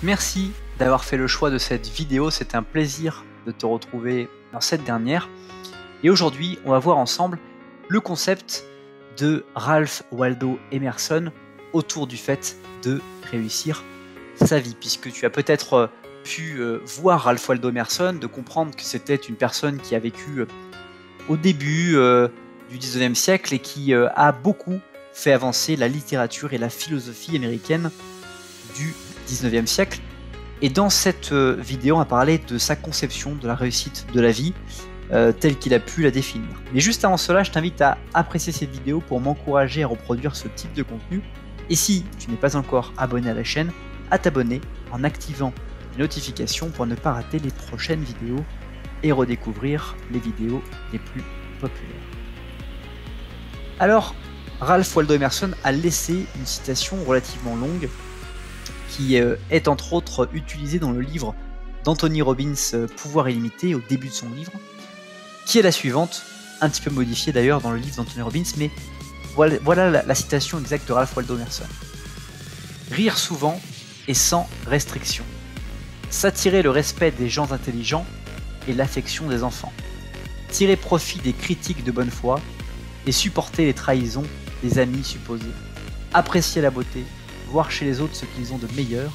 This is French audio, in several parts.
Merci d'avoir fait le choix de cette vidéo, c'était un plaisir de te retrouver dans cette dernière. Et aujourd'hui, on va voir ensemble le concept de Ralph Waldo Emerson autour du fait de réussir sa vie. Puisque tu as peut-être pu voir Ralph Waldo Emerson, de comprendre que c'était une personne qui a vécu au début du 19e siècle et qui a beaucoup fait avancer la littérature et la philosophie américaine du 19e siècle. Et dans cette vidéo, on va parler de sa conception de la réussite de la vie telle qu'il a pu la définir. Mais juste avant cela, je t'invite à apprécier cette vidéo pour m'encourager à reproduire ce type de contenu. Et si tu n'es pas encore abonné à la chaîne, à t'abonner en activant les notifications pour ne pas rater les prochaines vidéos et redécouvrir les vidéos les plus populaires. Alors, Ralph Waldo Emerson a laissé une citation relativement longue qui est entre autres utilisée dans le livre d'Anthony Robbins, Pouvoir illimité, au début de son livre, qui est la suivante, un petit peu modifiée d'ailleurs dans le livre d'Anthony Robbins, mais voilà la citation exacte de Ralph Waldo Emerson. Rire souvent et sans restriction. S'attirer le respect des gens intelligents et l'affection des enfants. Tirer profit des critiques de bonne foi et supporter les trahisons des amis supposés. Apprécier la beauté, voir chez les autres ce qu'ils ont de meilleur,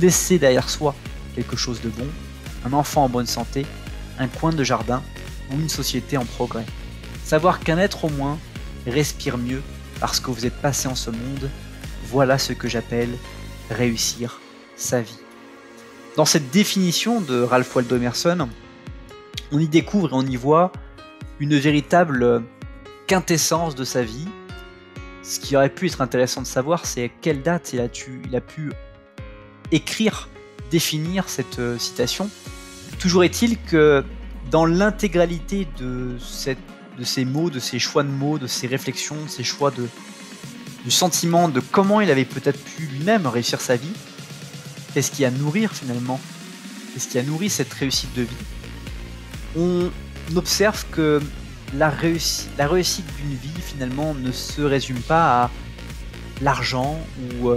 laisser derrière soi quelque chose de bon, un enfant en bonne santé, un coin de jardin ou une société en progrès. Savoir qu'un être au moins respire mieux parce que vous êtes passé en ce monde, voilà ce que j'appelle réussir sa vie. Dans cette définition de Ralph Waldo Emerson, on y découvre et on y voit une véritable quintessence de sa vie. Ce qui aurait pu être intéressant de savoir, c'est à quelle date il a pu écrire, définir cette citation. Toujours est-il que dans l'intégralité de ces mots, de ces choix de mots, de ces réflexions, de ces choix du sentiment de comment il avait peut-être pu lui-même réussir sa vie, qu'est-ce qui a nourri finalement, qu'est-ce qui a nourri cette réussite de vie, on observe que la réussite d'une vie finalement ne se résume pas à l'argent ou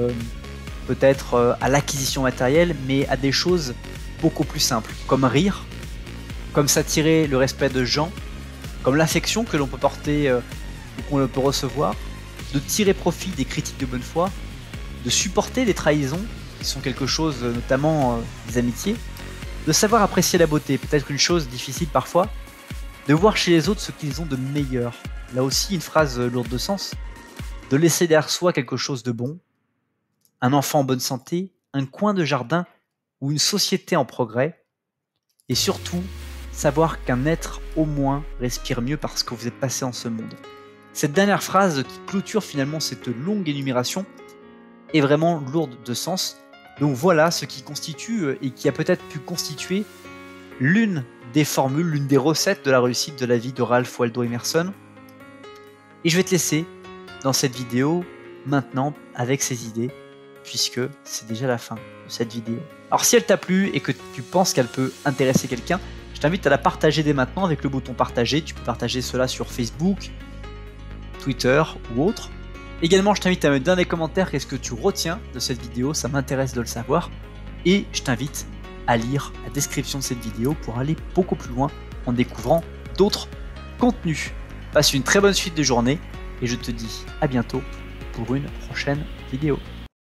peut-être à l'acquisition matérielle, mais à des choses beaucoup plus simples, comme rire, comme s'attirer le respect de gens, comme l'affection que l'on peut porter ou qu'on peut recevoir, de tirer profit des critiques de bonne foi, de supporter les trahisons, qui sont quelque chose, notamment des amitiés, de savoir apprécier la beauté, peut-être une chose difficile parfois, de voir chez les autres ce qu'ils ont de meilleur. Là aussi, une phrase lourde de sens. De laisser derrière soi quelque chose de bon, un enfant en bonne santé, un coin de jardin ou une société en progrès. Et surtout, savoir qu'un être au moins respire mieux parce que vous êtes passé en ce monde. Cette dernière phrase qui clôture finalement cette longue énumération est vraiment lourde de sens. Donc voilà ce qui constitue et qui a peut-être pu constituer l'une des formules, l'une des recettes de la réussite de la vie de Ralph Waldo Emerson. Et je vais te laisser dans cette vidéo maintenant avec ces idées, puisque c'est déjà la fin de cette vidéo. Alors si elle t'a plu et que tu penses qu'elle peut intéresser quelqu'un, je t'invite à la partager dès maintenant avec le bouton partager. Tu peux partager cela sur Facebook, Twitter ou autre. Également, je t'invite à me dire dans les commentaires qu'est-ce que tu retiens de cette vidéo, ça m'intéresse de le savoir. Et je t'invite à lire la description de cette vidéo pour aller beaucoup plus loin en découvrant d'autres contenus. Passe une très bonne suite de journée et je te dis à bientôt pour une prochaine vidéo.